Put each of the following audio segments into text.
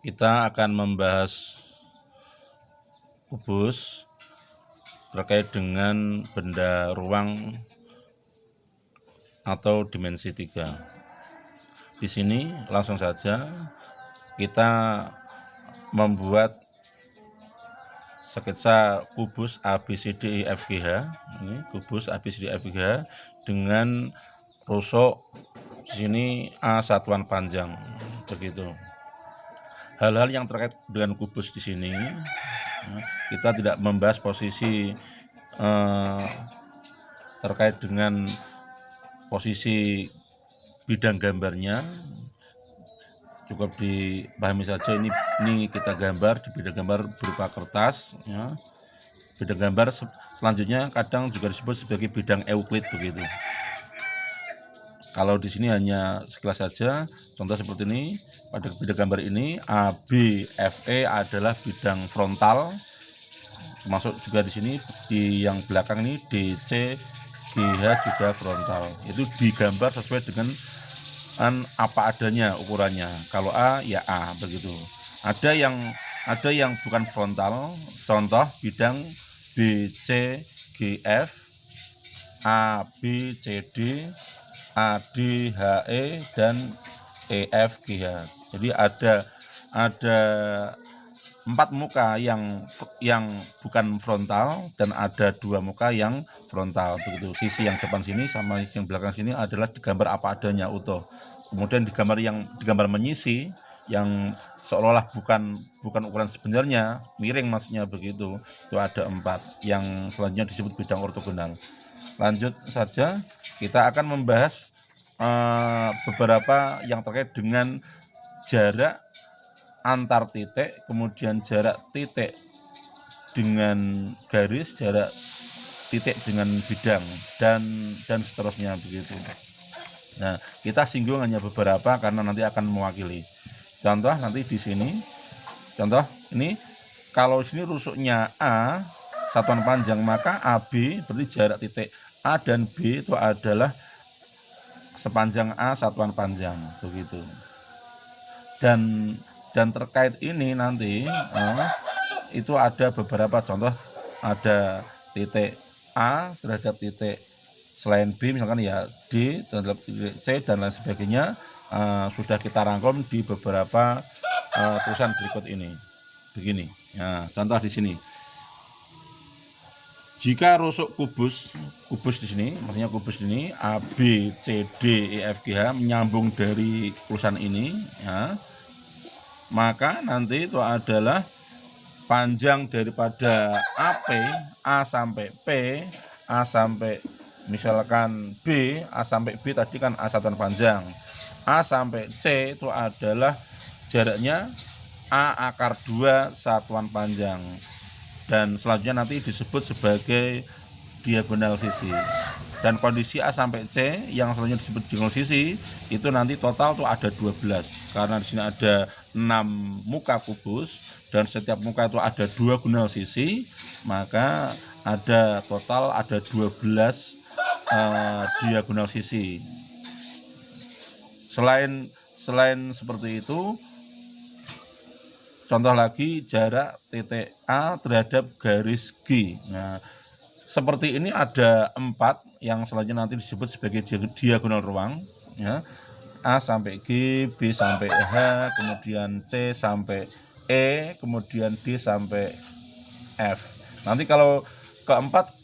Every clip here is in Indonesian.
kita akan membahas kubus terkait dengan benda ruang atau dimensi 3. Di sini langsung saja kita membuat sketsa kubus ABCDEFGH. Ini kubus ABCDEFGH dengan rusuk di sini A satuan panjang, begitu. Hal-hal yang terkait dengan kubus di sini kita tidak membahas posisi terkait dengan posisi bidang gambarnya, cukup dipahami saja. Ini kita gambar di bidang gambar berupa kertas, ya. Bidang gambar selanjutnya kadang juga disebut sebagai bidang Euclid, begitu. Kalau di sini hanya sekilas saja, contoh seperti ini. Pada bidang gambar ini ABFE adalah bidang frontal, termasuk juga di sini di yang belakang ini DCGH juga frontal. Itu digambar sesuai dengan apa adanya ukurannya. Kalau A ya A, begitu. Ada yang bukan frontal, contoh bidang BCGF, ABCD, ADHE dan EFGH. Jadi ada 4 muka yang bukan frontal dan ada 2 muka yang frontal, begitu. Sisi yang depan sini sama yang belakang sini adalah digambar apa adanya, utuh. Kemudian digambar menyisi yang seolah-olah bukan ukuran sebenarnya, miring maksudnya, begitu. Itu ada 4 yang selanjutnya disebut bidang ortogonal. Lanjut saja, kita akan membahas beberapa yang terkait dengan jarak antar titik, kemudian jarak titik dengan garis, jarak titik dengan bidang, dan seterusnya, begitu. Nah, kita singgung hanya beberapa karena nanti akan mewakili. Contoh nanti di sini, contoh ini, kalau sini rusuknya A satuan panjang, maka AB berarti jarak titik A dan B itu adalah sepanjang A satuan panjang, begitu. Dan terkait ini nanti itu ada beberapa contoh, ada titik A terhadap titik selain B, misalkan ya D terhadap titik C dan lain sebagainya, sudah kita rangkum di beberapa tulisan berikut ini. Begini, nah, contoh di sini. Jika rusuk kubus di sini, maksudnya kubus ini A, B, C, D, E, F, G, H menyambung dari tulisan ini, ya, maka nanti itu adalah panjang daripada AP, A sampai P, A sampai misalkan B, A sampai B tadi kan A satuan panjang, A sampai C itu adalah jaraknya A akar 2 satuan panjang. Dan selanjutnya nanti disebut sebagai diagonal sisi. Dan kondisi A sampai C yang selanjutnya disebut diagonal sisi itu nanti total tuh ada 12. Karena di sini ada 6 muka kubus dan setiap muka itu ada 2 gonal sisi, maka ada total ada 12 diagonal sisi. Selain seperti itu, contoh lagi jarak titik A terhadap garis G. Nah, seperti ini ada 4 yang selanjutnya nanti disebut sebagai diagonal ruang, ya. A sampai G, B sampai H, kemudian C sampai E, kemudian D sampai F. Nanti kalau keempat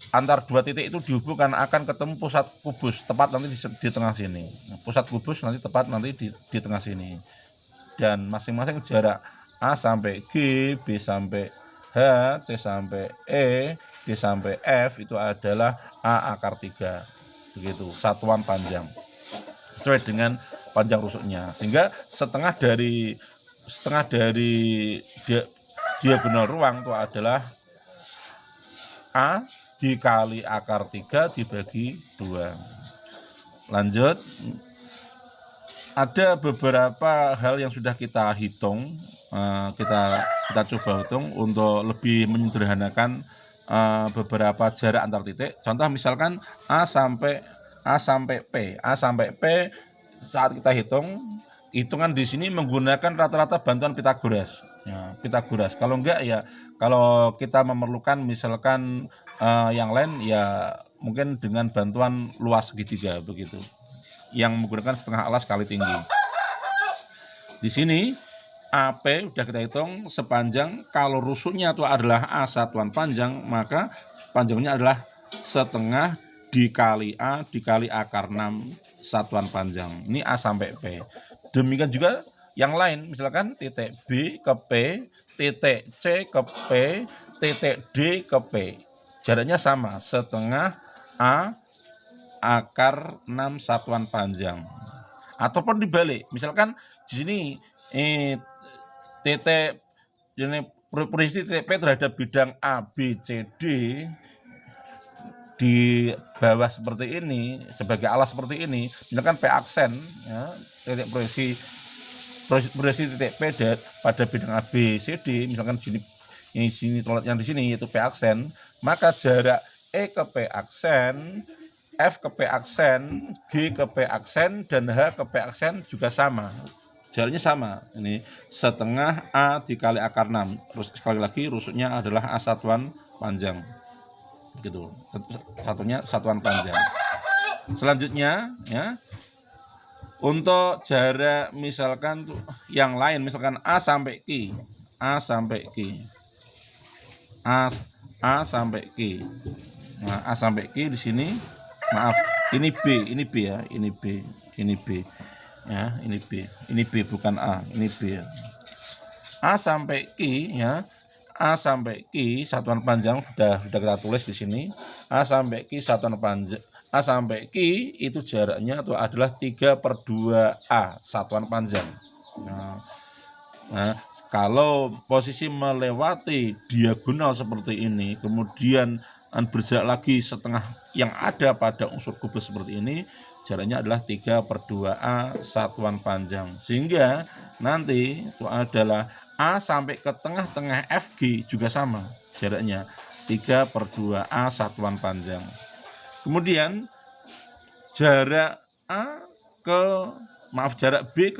antar 2 titik itu dihubungkan akan ketemu pusat kubus tepat nanti di tengah sini. Pusat kubus nanti tepat nanti di tengah sini. Dan masing-masing jarak A sampai G, B sampai H, C sampai E, D sampai F itu adalah A akar 3, begitu, satuan panjang sesuai dengan panjang rusuknya, sehingga setengah dari diagonal ruang itu adalah A dikali akar 3 dibagi 2. Lanjut, ada beberapa hal yang sudah kita hitung, kita coba hitung untuk lebih menyederhanakan beberapa jarak antar titik. Contoh misalkan A sampai P saat kita hitung hitungan di sini menggunakan rata-rata bantuan Pitagoras. Ya, Pitagoras. Kalau enggak ya, kalau kita memerlukan misalkan yang lain ya mungkin dengan bantuan luas segitiga begitu, yang menggunakan setengah alas kali tinggi. Di sini AP udah kita hitung sepanjang, kalau rusuknya itu adalah A satuan panjang, maka panjangnya adalah setengah dikali A dikali akar 6 satuan panjang. Ini A sampai P. Demikian juga yang lain, misalkan titik B ke P, titik C ke P, titik D ke P. Jaraknya sama, setengah A akar 6 satuan panjang. Ataupun dibalik, misalkan di sini titik ini posisi titik P terhadap bidang A, B, C, D di bawah seperti ini, sebagai alas seperti ini, misalkan P aksen, ya, titik posisi titik P pada bidang A, B, C, D, misalkan di sini yang di sini yaitu P aksen, maka jarak E ke P aksen, F ke P aksen, G ke P aksen, dan H ke P aksen juga sama. Jaraknya sama, ini setengah A dikali akar 6. Sekali lagi rusuknya adalah A satuan panjang, gitu. Satunya satuan panjang. Selanjutnya, ya, untuk jarak misalkan yang lain, misalkan A sampai Q, A sampai Q, A sampai Q. Nah, A sampai Q di sini, maaf, ini B ya, ini B. Ya, ini B bukan A, ini B ya. A sampai Q, ya. A sampai Q satuan panjang sudah kita tulis di sini. A sampai Q satuan panjang. A sampai Q itu jaraknya itu adalah 3/2A satuan panjang. Nah, kalau posisi melewati diagonal seperti ini, kemudian berjarak lagi setengah yang ada pada unsur kubus seperti ini, jaraknya adalah 3/2A satuan panjang. Sehingga nanti itu adalah A sampai ke tengah-tengah FG juga sama jaraknya, 3/2A satuan panjang. Kemudian jarak jarak B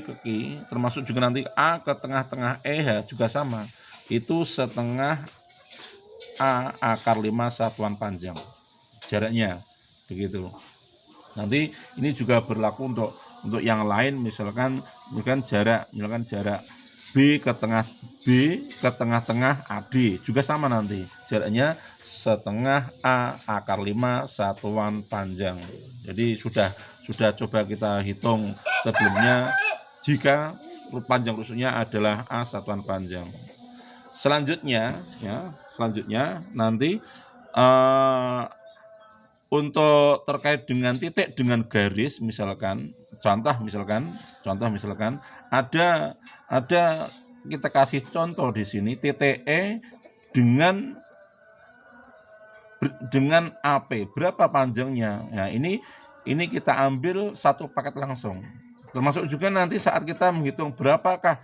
ke Q, termasuk juga nanti A ke tengah-tengah EH juga sama, itu setengah A akar 5 satuan panjang jaraknya, begitu. Nanti ini juga berlaku untuk yang lain, misalkan jarak B ke tengah-tengah AD juga sama, nanti jaraknya setengah A akar 5 satuan panjang. Jadi sudah coba kita hitung sebelumnya jika panjang rusuknya adalah A satuan panjang. Selanjutnya nanti untuk terkait dengan titik dengan garis, misalkan contoh misalkan ada kita kasih contoh di sini titik E dengan AP, berapa panjangnya. Nah, ini kita ambil satu paket langsung. Termasuk juga nanti saat kita menghitung berapakah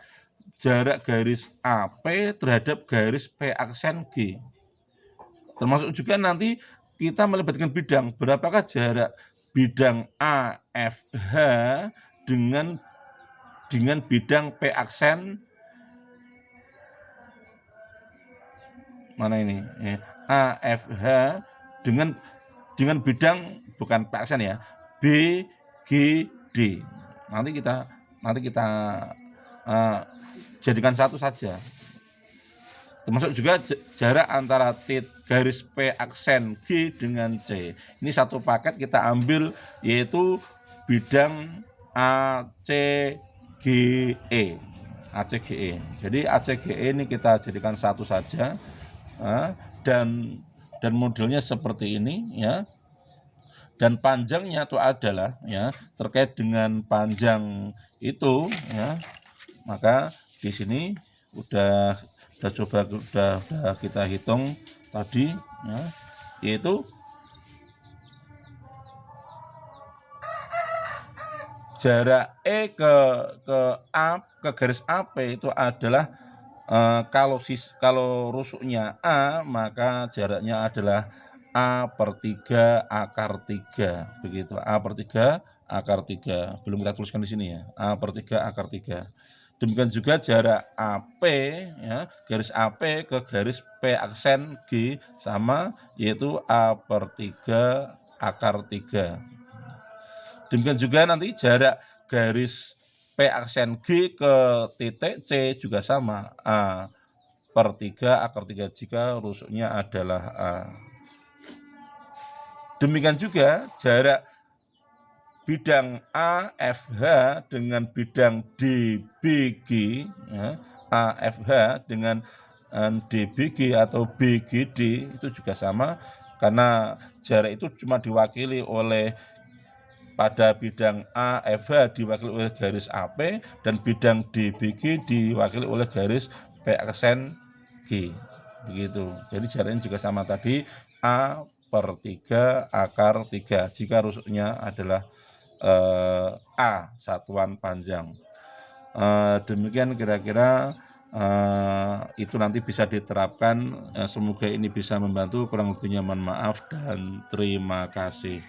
jarak garis AP terhadap garis P aksen G. Termasuk juga nanti kita melibatkan bidang, berapakah jarak bidang AFH dengan bidang P aksen mana ini? AFH dengan bidang bukan P aksen ya, BGD. Nanti kita jadikan satu saja. Termasuk juga jarak antara garis P aksen G dengan C. Ini satu paket kita ambil, yaitu bidang ACGE. Jadi ACGE ini kita jadikan satu saja, dan modelnya seperti ini, ya. Dan panjangnya itu adalah, ya, terkait dengan panjang itu, ya, maka di sini udah kita hitung tadi, ya, yaitu jarak E ke garis AP itu adalah kalau rusuknya A, maka jaraknya adalah A/3 akar 3, begitu. A/3 akar 3. Belum kita tuliskan di sini ya. A per 3 akar 3. Demikian juga jarak AP, ya, garis AP ke garis P aksen G sama, yaitu A per 3 akar 3. Demikian juga nanti jarak garis P aksen G ke titik C juga sama, A per 3 akar 3 jika rusuknya adalah A. Demikian juga jarak bidang AFH dengan bidang DBG, ya, AFH dengan DBG atau BGD itu juga sama, karena jarak itu cuma diwakili oleh pada bidang AFH diwakili oleh garis AP dan bidang DBG diwakili oleh garis P aksen G. Begitu. Jadi jaraknya juga sama tadi, A per 3 akar 3 jika rusuknya adalah A satuan panjang. Demikian kira-kira itu nanti bisa diterapkan. Semoga ini bisa membantu. Kurang lebihnya mohon maaf dan terima kasih.